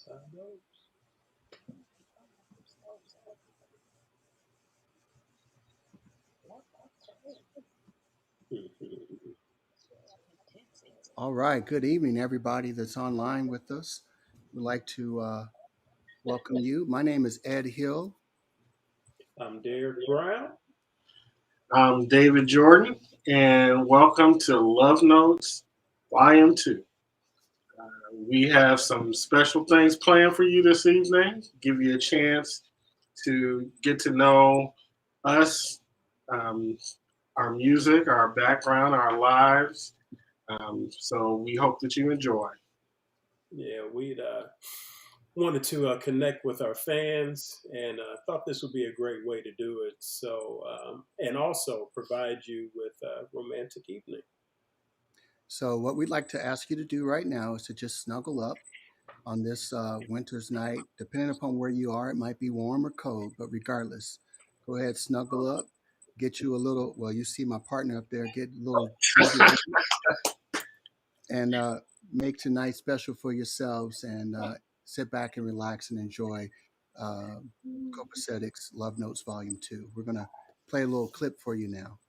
That's how it goes. All right. Good evening, everybody that's online with us. We'd like to welcome you. My name is Ed Hill. I'm Derek Brown. I'm David Jordan, and welcome to Love Notes Volume 2. We have some special things planned for you this evening, give you a chance to get to know us, um, our music, our background, our lives. So we hope that you enjoy. Yeah, we wanted to connect with our fans and thought this would be a great way to do it. So, and also provide you with a romantic evening. So, what we'd like to ask you to do right now is to just snuggle up on this winter's night. Depending upon where you are, it might be warm or cold, but regardless, go ahead, snuggle up, get you a little. Well, you see my partner up there, get a little snuggle and make tonight special for yourselves and sit back and relax and enjoy uh, Copacetic's Love Notes Volume 2. We're going to play a little clip for you now.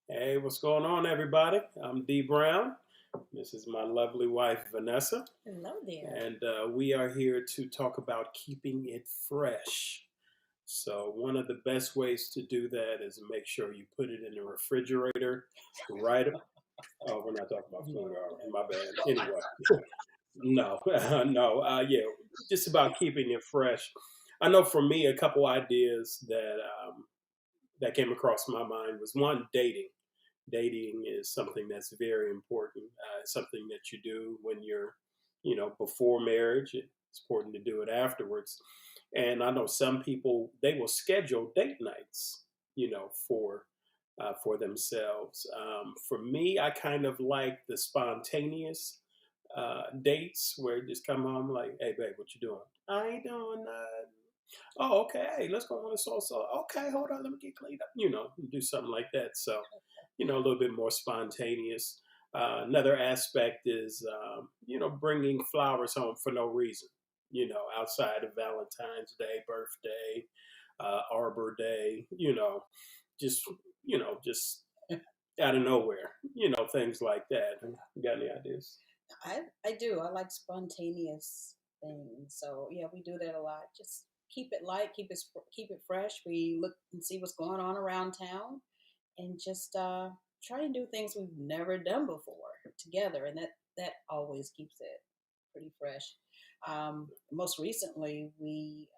Hey, what's going on, everybody? I'm D Brown. This is my lovely wife, Vanessa, Hello there. and we are here to talk about keeping it fresh. So, one of the best ways to do that is make sure you put it in the refrigerator right. Oh, we're not talking about food, are we? My bad. Anyway, no, no, yeah, just about keeping it fresh. I know for me, a couple ideas that came across my mind was one, dating. Dating is something that's very important. It's something that you do when you're, before marriage. It's important to do it afterwards. And I know some people, they will schedule date nights, for themselves. For me, I kind of like the spontaneous dates where you just come home like, hey, babe, what you doing? I ain't doing nothing. Oh, okay. Hey, let's go on a salsa. Okay, hold on. Let me get cleaned up. Do something like that. So, a little bit more spontaneous. Another aspect is, bringing flowers home for no reason, outside of Valentine's Day, birthday, Arbor Day, just, just out of nowhere, things like that. You got any ideas? I do. I like spontaneous things. So yeah, we do that a lot. Just keep it light, keep it fresh. We look and see what's going on around town, and just try and do things we've never done before together, and that always keeps it pretty fresh. Most recently, we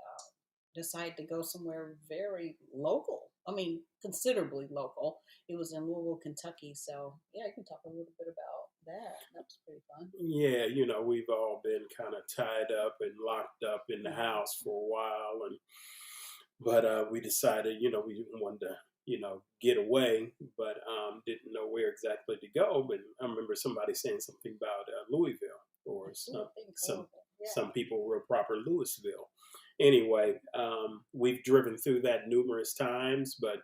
decided to go somewhere very local. I mean, considerably local. It was in Louisville, Kentucky. So yeah, I can talk a little bit about that. That was pretty fun. Yeah, we've all been kind of tied up and locked up in the Mhm. house for a while, and but we decided, we wanted to, get away, but didn't know where exactly to go. But I remember somebody saying something about Louisville, or Ooh, I think some Louisville. Yeah. some people were proper Louisville. Anyway, we've driven through that numerous times, but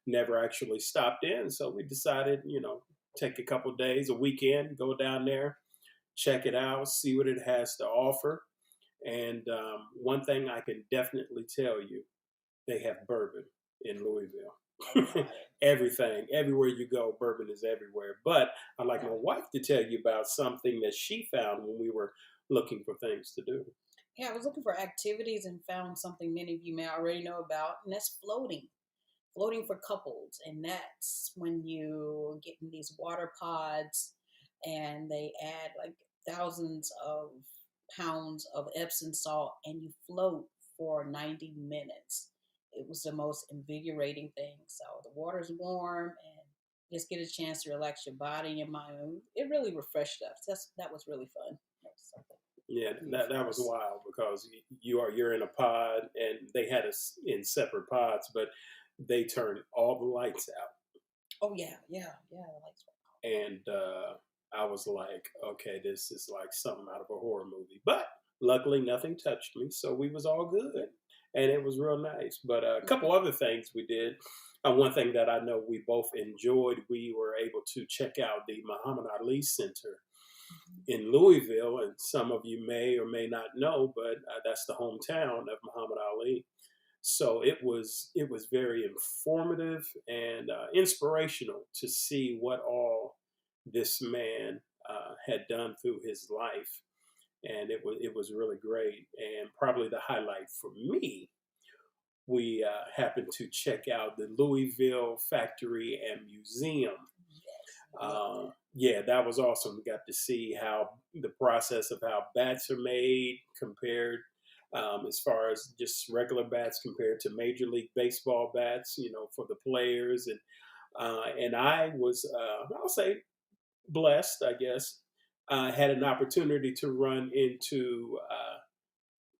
never actually stopped in. So we decided, take a couple days, a weekend, go down there, check it out, see what it has to offer. And one thing I can definitely tell you, they have bourbon in Oh, Louisville. got it. Everything, everywhere you go, bourbon is everywhere. But I'd like my Yeah. wife to tell you about something that she found when we were looking for things to do. Yeah, I was looking for activities and found something many of you may already know about, and that's floating. Floating for couples, and that's when you get in these water pods and they add like thousands of pounds of Epsom salt and you float for 90 minutes. It was the most invigorating thing. So the water's warm and just get a chance to relax your body and your mind. It really refreshed us. That was really fun. That was something Yeah, new that for was us. wild because you're in a pod and they had us in separate pods, but they turned all the lights out. Oh yeah, yeah, yeah. The lights were And I was like, okay, this is like something out of a horror movie. But luckily, nothing touched me, so we was all good, and it was real nice. But a couple other things we did. One thing that I know we both enjoyed, we were able to check out the Muhammad Ali Center Mhm. in Louisville, and some of you may or may not know, but that's the hometown of Muhammad Ali. So it was very informative and inspirational to see what all this man had done through his life, and it was really great. And probably the highlight for me, we happened to check out the Louisville Factory and Museum. Yes, loved it. Yeah, that was awesome. We got to see how the process of how bats are made compared, as far as just regular bats compared to Major League Baseball bats, for the players. And I was, I'll say, blessed, I guess. Had an opportunity to run into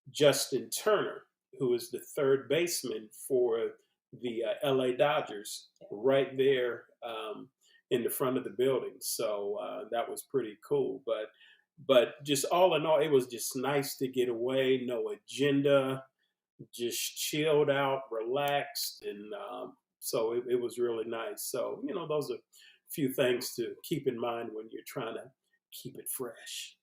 Justin Turner, who is the third baseman for the LA Dodgers, right there in the front of the building. So that was pretty cool. But just all in all, it was just nice to get away, no agenda, just chilled out, relaxed, and so it was really nice. So those are a few things to keep in mind when you're trying to keep it fresh.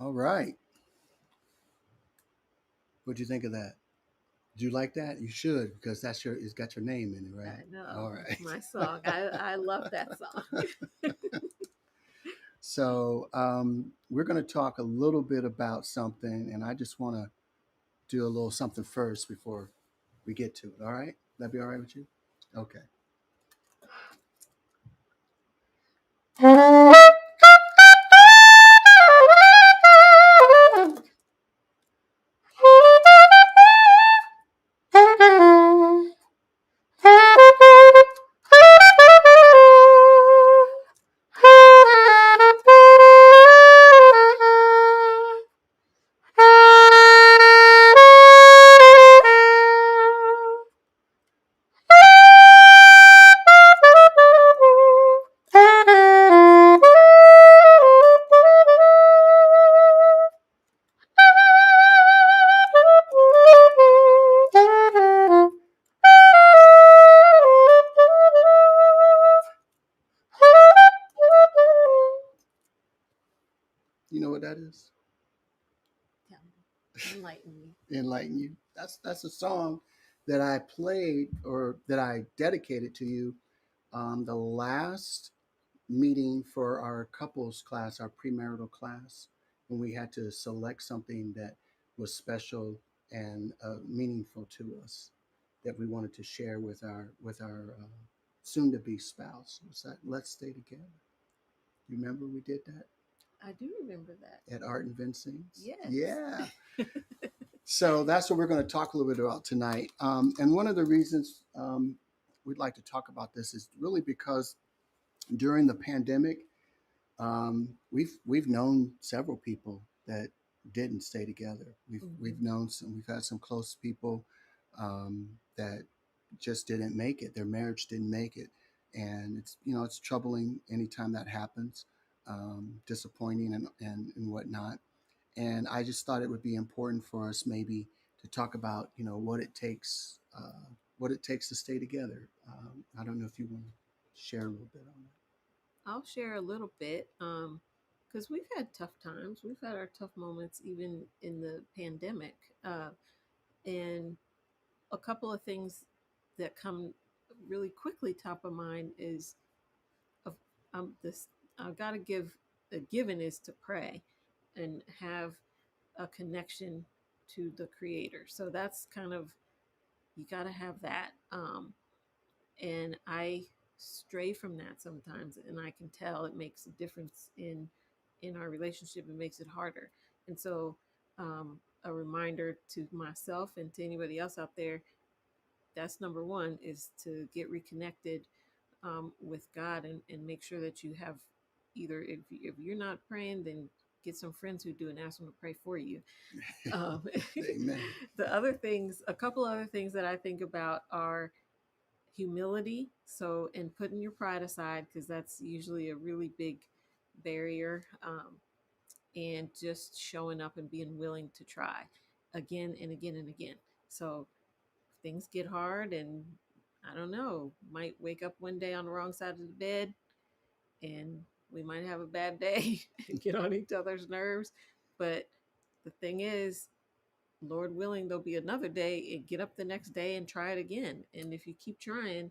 All right. What'd you think of that? Did you like that? You should, because that's your it's got your name in it, right? I know. All It's right. my song. I love that song. So we're going to talk a little bit about something, and I just want to do a little something first before we get to it. All right? That be all right with you? Okay. You know what that is? Enlighten me. Enlighten you. That's a song that I played or that I dedicated to you the last meeting for our couples class, our premarital class, when we had to select something that was special and meaningful to us that we wanted to share with our soon to be spouse. Was that "Let's Stay Together"? You remember we did that I do remember that. at Art and Vincent's? Yes. Yeah. So that's what we're going to talk a little bit about tonight. And one of the reasons we'd like to talk about this is really because during the pandemic, we've known several people that didn't stay together. We've known some. We've had some close people that just didn't make it. Their marriage didn't make it, and it's troubling anytime that happens, disappointing and whatnot. And I just thought it would be important for us maybe to talk about what it takes to stay together. I don't know if you want to share a little bit on I'll share a little bit because we've had tough times. We've had our tough moments even in the pandemic. And a couple of things that come really quickly top of mind is of this I've got to give the given is to pray and have a connection to the creator. So that's kind of you got to have that. And I stray from that sometimes, and I can tell it makes a difference in our relationship. It makes it harder, and so a reminder to myself and to anybody else out there, that's number one, is to get reconnected with God, and make sure that you have either if you're not praying, then get some friends who do and ask them to pray for you. um, that. Amen. the other things, a couple other things that I think about are humility. So, and putting your pride aside, because that's usually a really big barrier, and just showing up and being willing to try again and again and again. So, if things get hard, and I don't know, might wake up one day on the wrong side of the bed, and we might have a bad day and get on each other's nerves. But the thing is, Lord willing, there'll be another day, and get up the next day and try it again. And if you keep trying,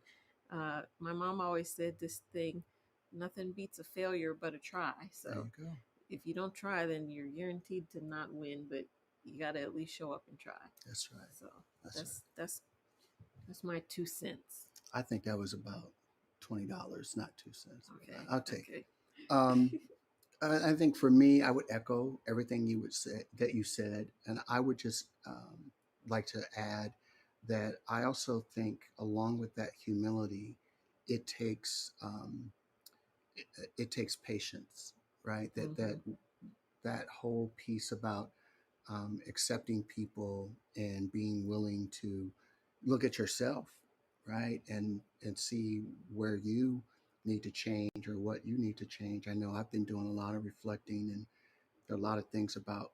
my mom always said this thing: nothing beats a failure but a try. There So you go. if you don't try, then you're guaranteed to not win. But you got to at least show up and try. That's right. So That's that's right. that's my 2 cents. I think that was about $20, not 2 cents. But Okay. I'll take Okay. it. Um, I think for me, I would echo everything you would say that you said, and I would just like to add that I also think, along with that humility, it takes it takes patience, right? That whole piece about accepting people and being willing to look at yourself, right, and see where you need to change or what you need to change. I know I've been doing a lot of reflecting, and there are a lot of things about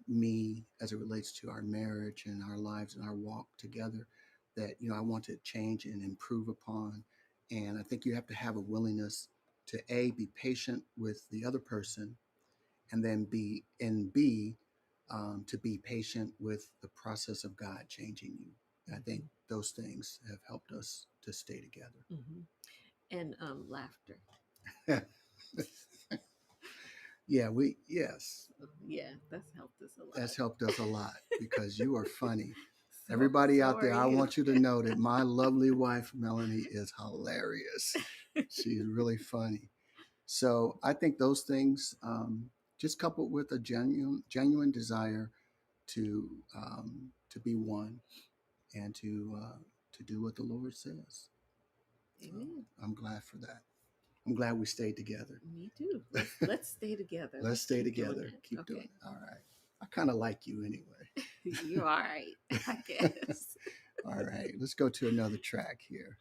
me as it relates to our marriage and our lives and our walk together that I want to change and improve upon. And I think you have to have a willingness to be patient with the other person, and then B, to be patient with the process of God changing you. And I think those things have helped us to stay together. Mm-hmm. And laughter. Yeah, yes, Yeah, that's helped us a lot. that's helped us a lot because you are funny. So Everybody so out are there, I you. want you to know that my lovely wife, Melanie, is hilarious. She's really funny. So I think those things, just coupled with a genuine desire to be one and to do what the Lord says. So Amen. I'm glad for that. I'm glad we stayed together. Me too. Let's stay together. Let's Let's stay keep doing together. that. Keep doing Okay. it. All right. I kind of like you anyway. You're all right, I guess. All right. Let's go to another track here.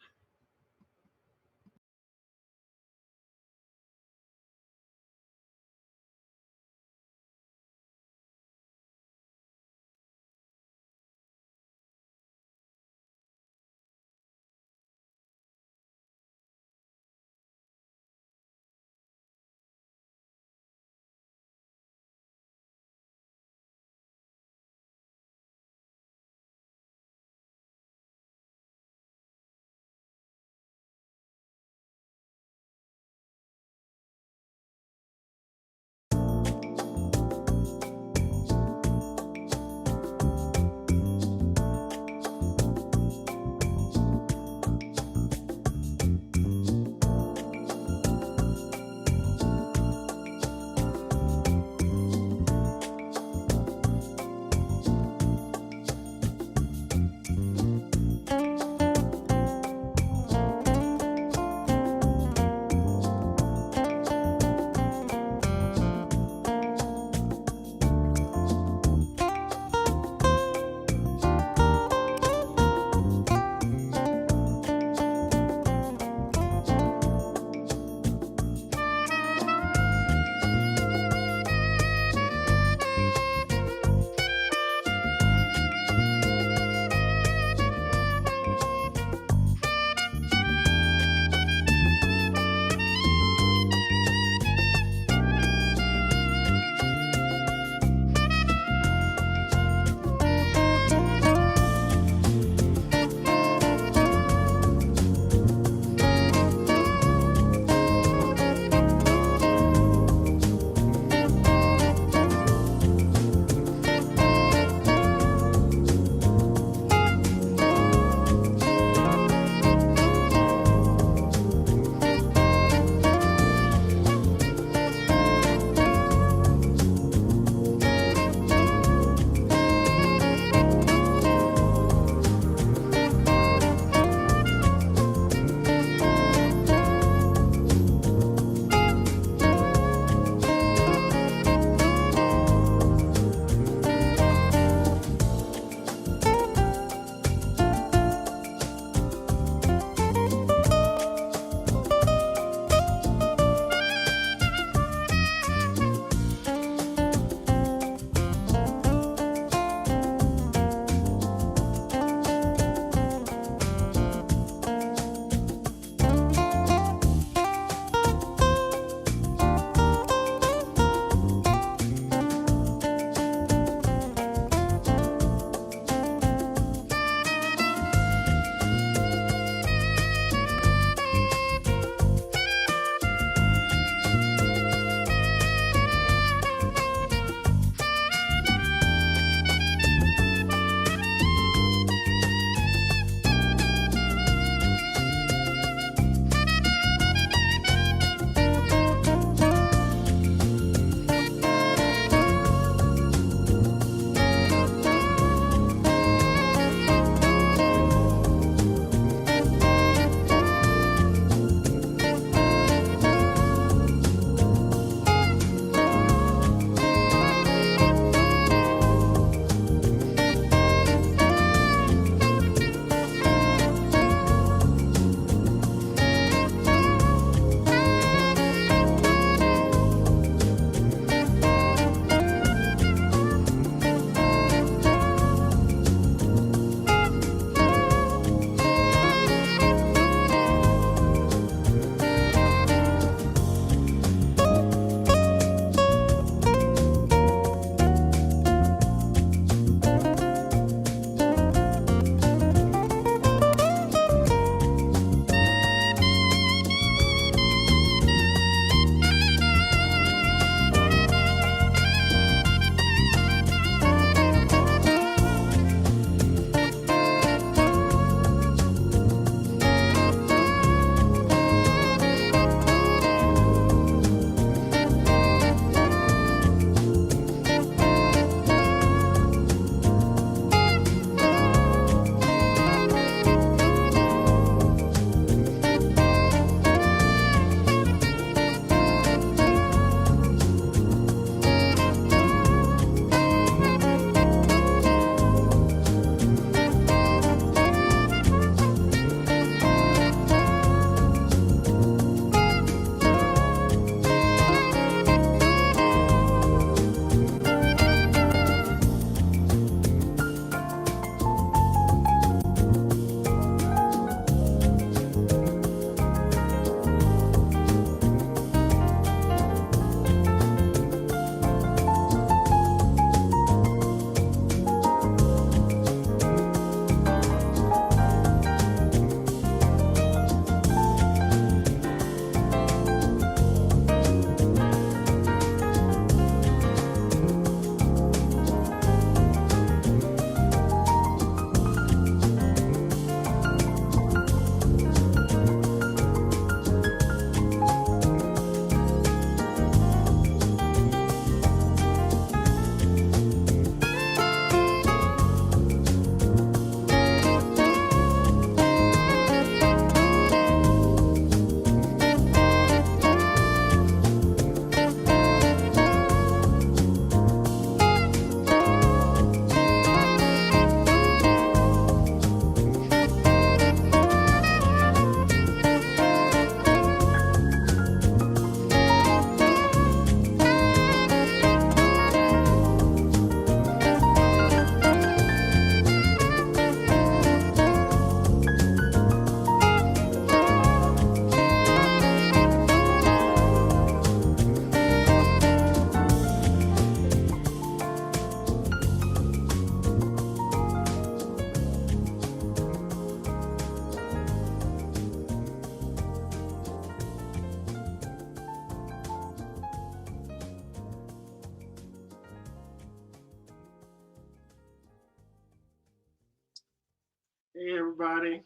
everybody.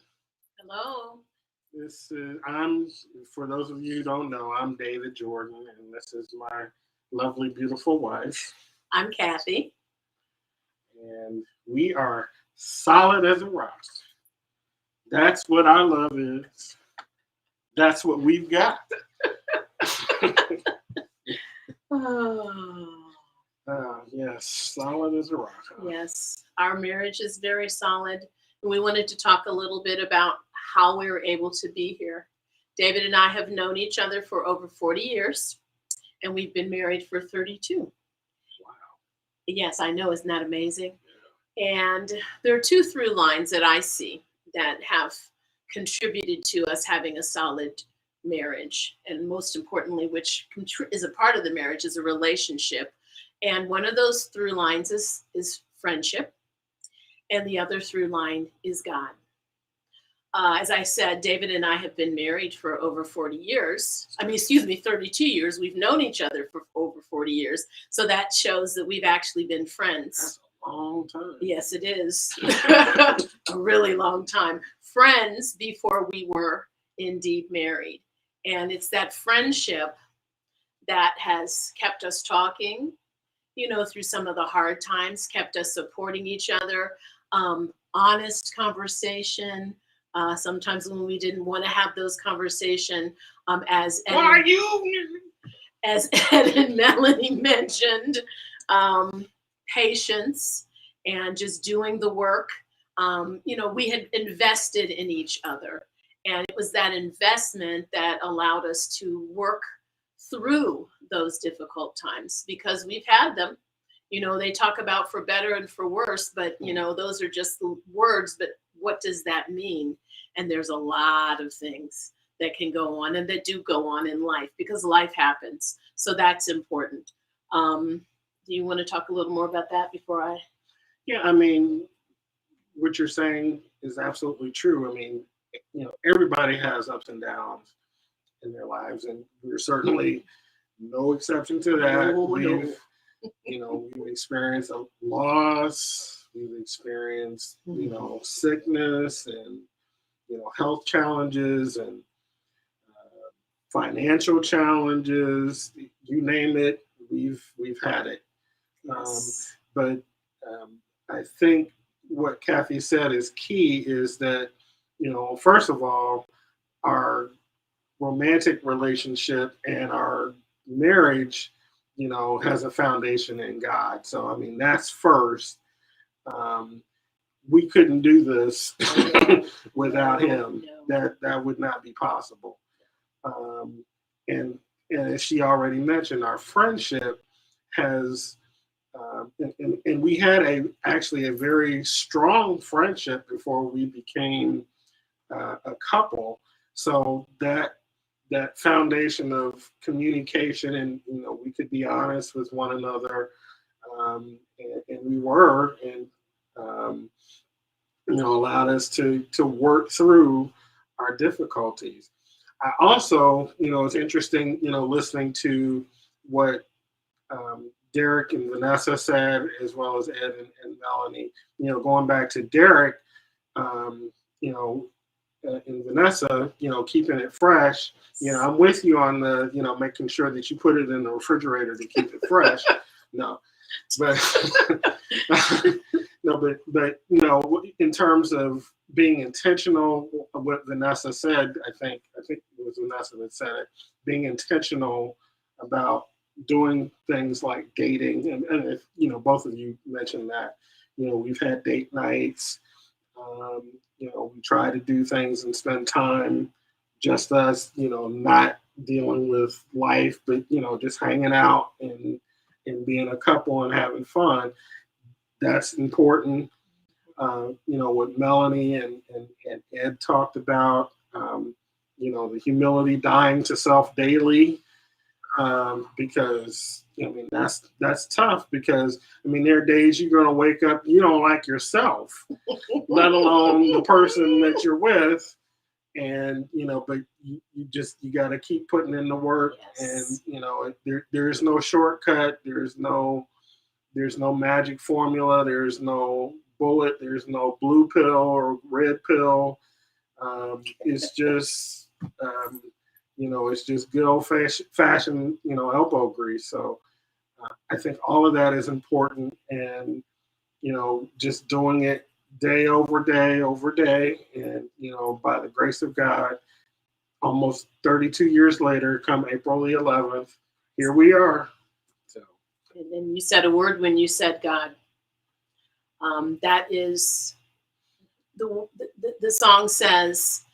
Hello. This is for those of you who don't know, I'm David Jordan, and this is my lovely, beautiful wife, I'm Kathy. and we are solid as a rock. That's what our love is. That's what we've got. Oh, Yes, solid as a rock. yes. Our marriage is very solid. And we wanted to talk a little bit about how we were able to be here. David and I have known each other for over 40 years, and we've been married for 32. Wow. Yes, I know. Isn't that amazing? And there are two through lines that I see that have contributed to us having a solid marriage. And most importantly, which is a part of the marriage, is a relationship. And one of those through lines is friendship. And the other through line is God. As I said, David and I have been married for over 40 years. 32 years. We've known each other for over 40 years. So that shows that we've actually been friends. That's a long time. Yes, it is. A really long time. Friends before we were indeed married. And it's that friendship that has kept us talking, through some of the hard times, kept us supporting each other, honest conversation. Sometimes when we didn't want to have those conversations, as Ed, What are you? As Ed and Melanie mentioned, patience and just doing the work. We had invested in each other, and it was that investment that allowed us to work through those difficult times, because we've had them. They talk about for better and for worse, but those are just the words. But what does that mean? And there's a lot of things that can go on and that do go on in life, because life happens. So that's important. Do you want to talk a little more about that before I? Yeah, I mean, what you're saying is absolutely true. I mean, everybody has ups and downs in their lives, and we're certainly no exception to that. We've experienced a loss, we've experienced, sickness and, health challenges and financial challenges, you name it, we've had it. Yes. But I think what Kathy said is key, is that, first of all, our romantic relationship and our marriage, has a foundation in God. So, I mean, that's first. We couldn't do this without Him. That would not be possible. And as she already mentioned, our friendship has, and we had actually a very strong friendship before we became a couple. So that foundation of communication, and we could be honest with one another, and we were, and allowed us to work through our difficulties. I also, it's interesting, listening to what Derek and Vanessa said, as well as Ed and Melanie. Going back to Derek, and Vanessa, keeping it fresh. I'm with you on the, making sure that you put it in the refrigerator to keep it fresh. No, but no, but in terms of being intentional, what Vanessa said, I think it was Vanessa that said it, being intentional about doing things like dating, and if, both of you mentioned that, we've had date nights. We try to do things and spend time, just us, not dealing with life, but, just hanging out and being a couple and having fun. That's important. What Melanie and Ed talked about, the humility, dying to self daily, because that's tough, because there are days you're going to wake up, you don't like yourself, let alone the person that you're with, and but you got to keep putting in the work. Yes. And there is no shortcut, there's no magic formula, there's no bullet. There's no blue pill or red pill. It's just, it's just good old fashioned, elbow grease. So I think all of that is important, and just doing it day over day, and by the grace of God, almost 32 years later, come April the 11th, here we are. So, And then you said a word when you said God. That is the song says,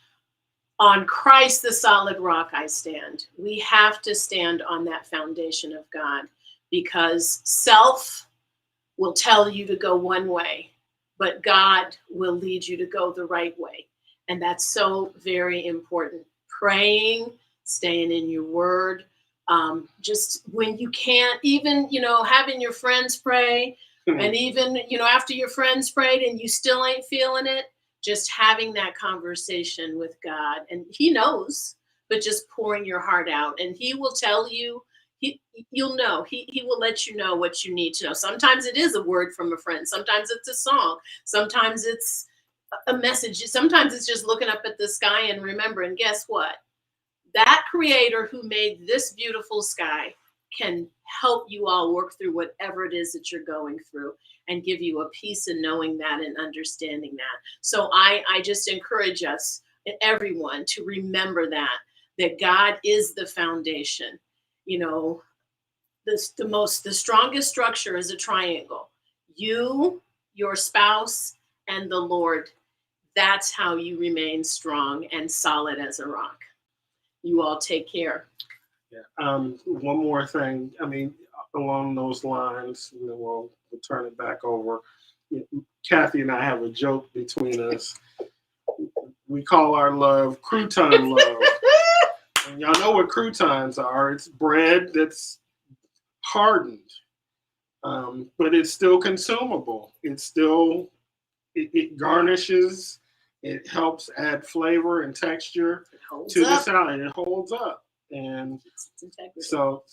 "On Christ the solid rock I stand." We have to stand on that foundation of God, because self will tell you to go one way, but God will lead you to go the right way. And that's so very important. Praying, staying in your word, just when you can't, even, having your friends pray, and even, after your friends prayed and you still ain't feeling it, just having that conversation with God. And He knows, but just pouring your heart out, and He will tell you, you'll know. He will let you know what you need to know. Sometimes it is a word from a friend. Sometimes it's a song. Sometimes it's a message. Sometimes it's just looking up at the sky and remembering, guess what? That creator who made this beautiful sky can help you all work through whatever it is that you're going through, and give you a peace in knowing that and understanding that. So I just encourage us, everyone, to remember that God is the foundation. The strongest structure is a triangle. You, your spouse, and the Lord. That's how you remain strong and solid as a rock. You all take care. yeah. One more thing. I mean, along those lines, we'll turn it back over. Kathy and I have a joke between us. We call our love crouton love. And y'all know what croutons are. It's bread that's hardened, but it's still consumable. It garnishes. It helps add flavor and texture to the salad. It holds up, and so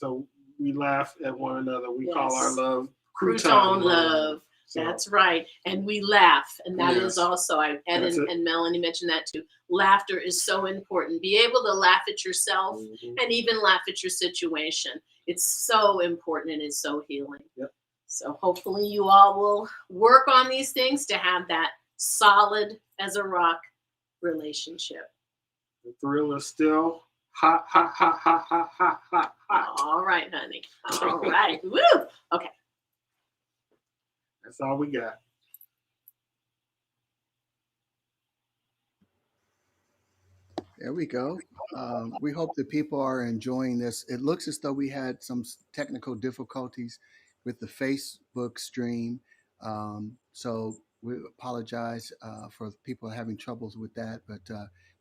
we laugh at one another. We call our love crouton love. So, that's right. And we laugh. And that is also, Ed and Melanie mentioned that too. Laughter is so important. Be able to laugh at yourself, and even laugh at your situation. It's so important, and it's so healing. Yep. So hopefully you all will work on these things to have that solid as a rock relationship. The thrill is still hot, hot, hot, hot, hot, hot, hot, hot. All right, honey. All right. Woo. Okay. That's all we got. There we go. We hope that people are enjoying this. It looks as though we had some technical difficulties with the Facebook stream. So we apologize for people having troubles with that, but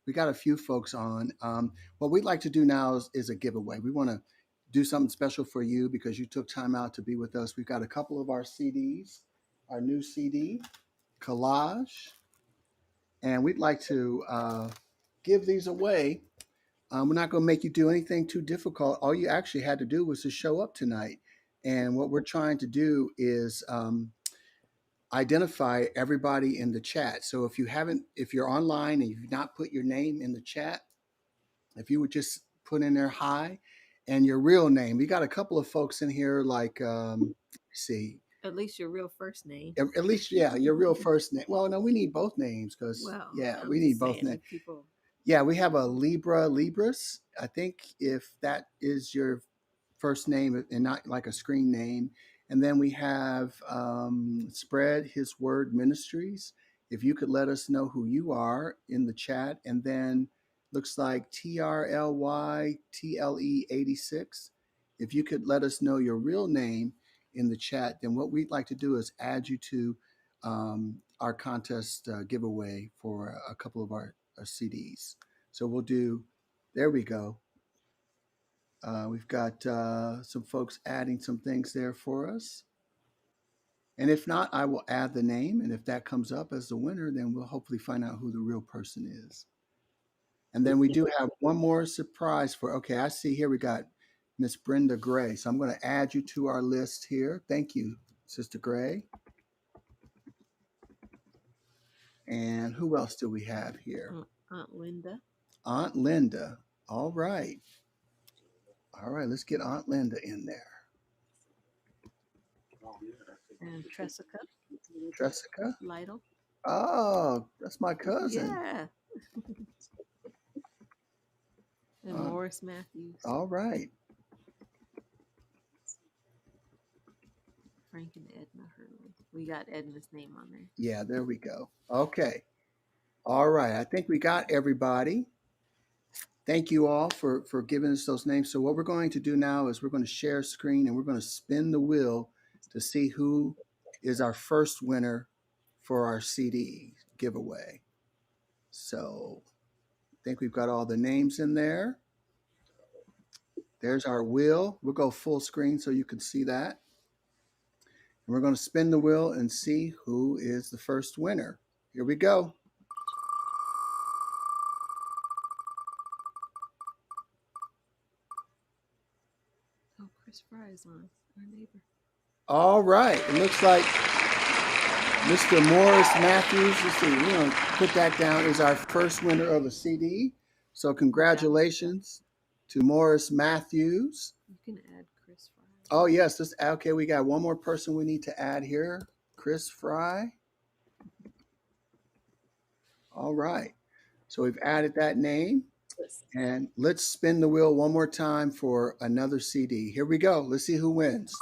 we got a few folks on. What we'd like to do now is a giveaway. We want to do something special for you because you took time out to be with us. We've got a couple of our CDs, our new CD, Collage, and we'd like to give these away. We're not going to make you do anything too difficult. All you actually had to do was to show up tonight. And what we're trying to do is identify everybody in the chat. So if you're online and you've not put your name in the chat, if you would just put in there hi and your real name. We got a couple of folks in here like, let's see. At least your real first name. At least, yeah, your real first name. Well, no, we need both names because, we need both names. Yeah, we have a Libras. I think if that is your first name and not like a screen name. And then we have Spread His Word Ministries. If you could let us know who you are in the chat. And then looks like TRLYTLE86. If you could let us know your real name in the chat, then what we'd like to do is add you to our contest giveaway for a couple of our CDs. So we'll do, there we go. We've got some folks adding some things there for us. And if not, I will add the name. And if that comes up as the winner, then we'll hopefully find out who the real person is. And then we do have one more surprise okay, I see here we got Miss Brenda Gray. So I'm going to add you to our list here. Thank you, Sister Gray. And who else do we have here? Aunt Linda. Aunt Linda. All right. All right, let's get Aunt Linda in there. And Tressica Jessica. Lytle. Oh, that's my cousin. Yeah. And Morris Matthews. All right. Frank and Edna Hurley. We got Edna's name on there. Yeah, there we go. Okay. All right. I think we got everybody. Thank you all for giving us those names. So what we're going to do now is we're going to share screen and we're going to spin the wheel to see who is our first winner for our CD giveaway. So I think we've got all the names in there. There's our wheel. We'll go full screen so you can see that. And we're going to spin the wheel and see who is the first winner. Here we go. Oh, Chris Fry is on, our neighbor. All right. It looks like Mr. Morris Matthews, let's see, we're going to put that down, is our first winner of a CD. So congratulations to Morris Matthews. You can add Chris Fry. Oh, yes. Okay, we got one more person we need to add here. Chris Fry. All right. So we've added that name. And let's spin the wheel one more time for another CD. Here we go. Let's see who wins.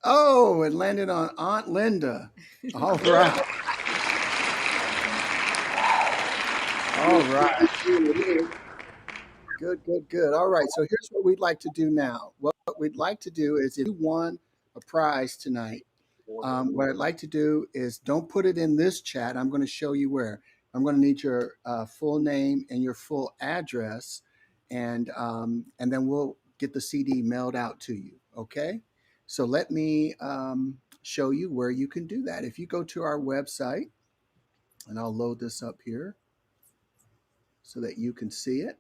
Oh, it landed on Aunt Linda. All right. All right. Good, good, good. All right. So here's what we'd like to do now. What we'd like to do is if you won a prize tonight, what I'd like to do is don't put it in this chat. I'm going to show you where. I'm going to need your full name and your full address, and then we'll get the CD mailed out to you. Okay? So let me show you where you can do that. If you go to our website, and I'll load this up here so that you can see it.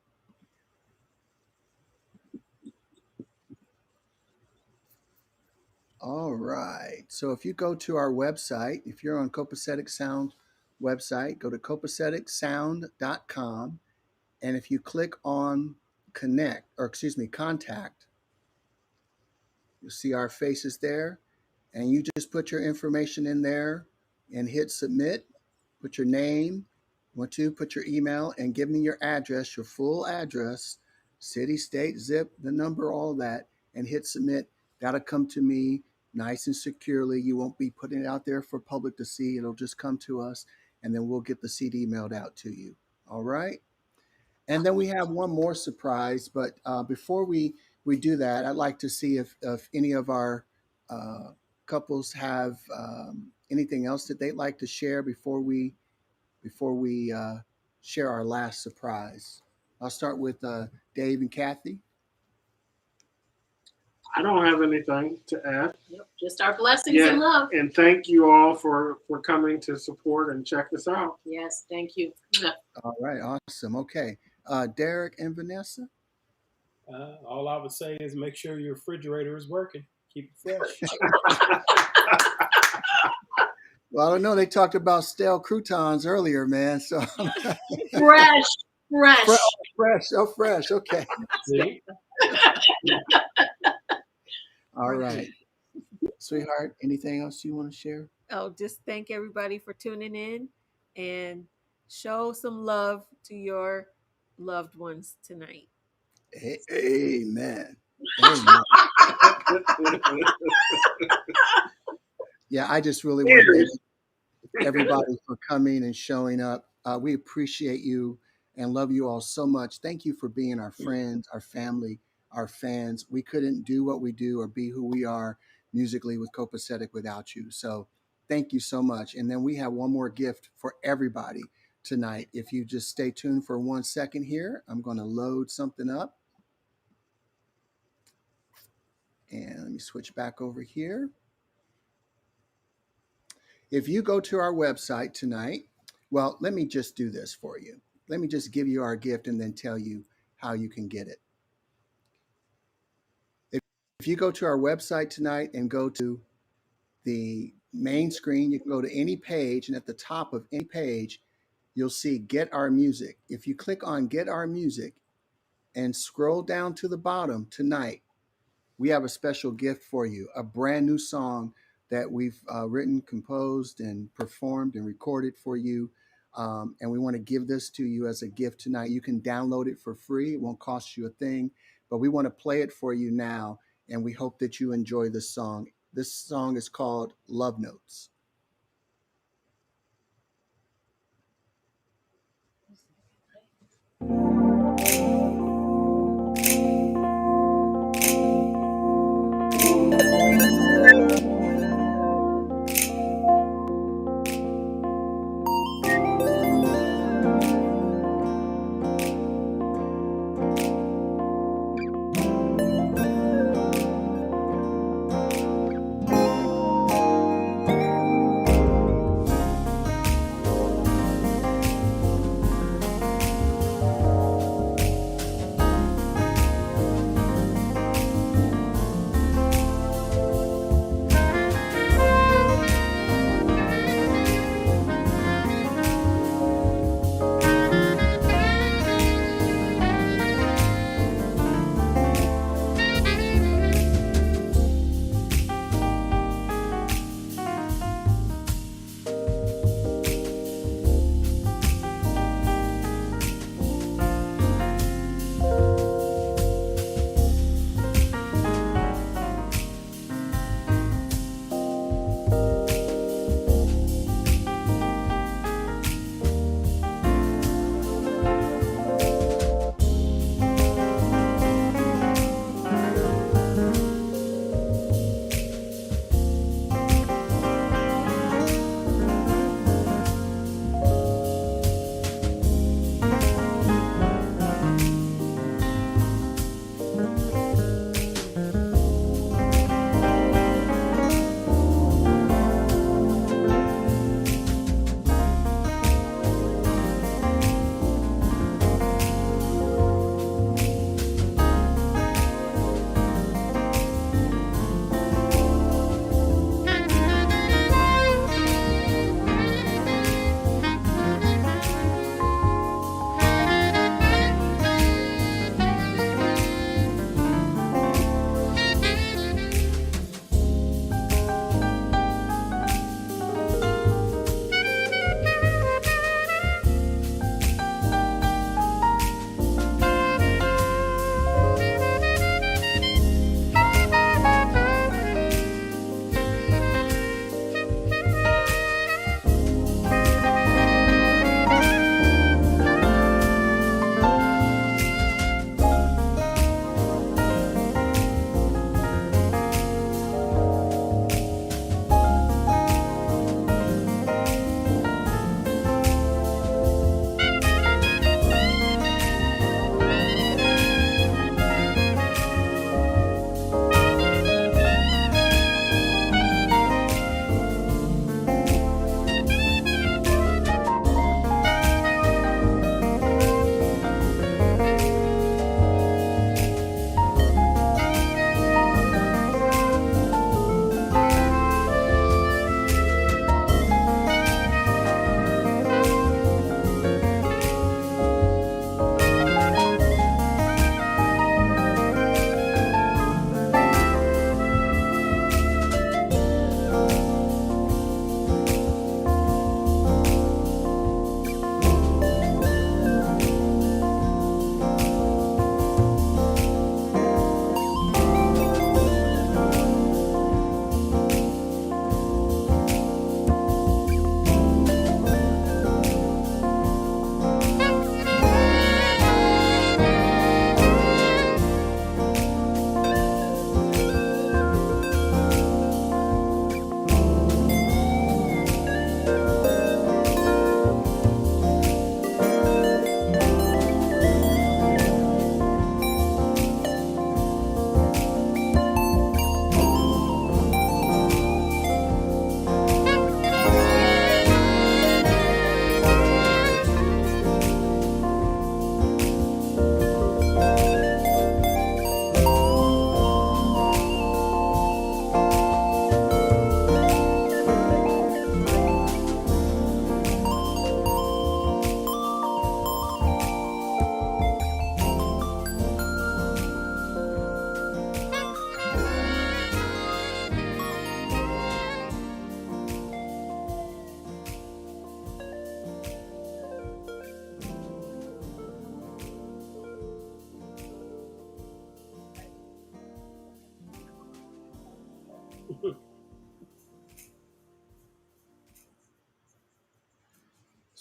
All right. So if you go to our website, if you're on Copacetic Sound website, go to copaceticsound.com. And if you click on contact, you'll see our faces there. And you just put your information in there and hit submit. Put your name, put your email, and give me your address, your full address, city, state, zip, the number, all that, and hit submit. That'll come to me nice and securely. You won't be putting it out there for public to see. It'll just come to us, and then we'll get the CD mailed out to you. All right? And then we have one more surprise, but before we do that, I'd like to see if any of our couples have anything else that they'd like to share before we share our last surprise. I'll start with Dave and Kathy. I don't have anything to add. Yep, just our blessings and love. And thank you all for coming to support and check us out. Yes, thank you. All right, awesome. Okay, Derek and Vanessa. All I would say is make sure your refrigerator is working. Keep it fresh. Well, I don't know. They talked about stale croutons earlier, man. So fresh. Oh, fresh. Okay. See? All right. Sweetheart, anything else you want to share? Oh, just thank everybody for tuning in and show some love to your loved ones tonight. Amen. Yeah, I just really want to thank everybody for coming and showing up. We appreciate you and love you all so much. Thank you for being our friends, our family, our fans. We couldn't do what we do or be who we are musically with Copacetic without you. So thank you so much. And then we have one more gift for everybody tonight. If you just stay tuned for 1 second here, I'm going to load something up. And let me switch back over here. If you go to our website tonight, well, let me just do this for you. Let me just give you our gift and then tell you how you can get it. If you go to our website tonight and go to the main screen, you can go to any page, and at the top of any page, you'll see Get Our Music. If you click on Get Our Music and scroll down to the bottom tonight, we have a special gift for you, a brand new song that we've written, composed, and performed and recorded for you. And we want to give this to you as a gift tonight. You can download it for free. It won't cost you a thing, but we want to play it for you now. And we hope that you enjoy this song. This song is called Love Notes.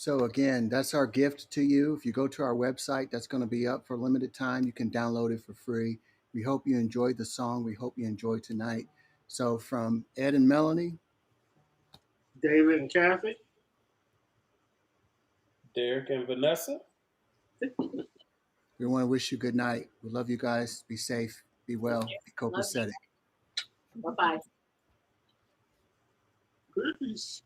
So again, that's our gift to you. If you go to our website, that's going to be up for a limited time. You can download it for free. We hope you enjoyed the song. We hope you enjoyed tonight. So from Ed and Melanie, David and Kathy. Derek and Vanessa. we want to wish you good night. We love you guys. Be safe. Be well. Be Love you. copacetic. Bye bye. Peace.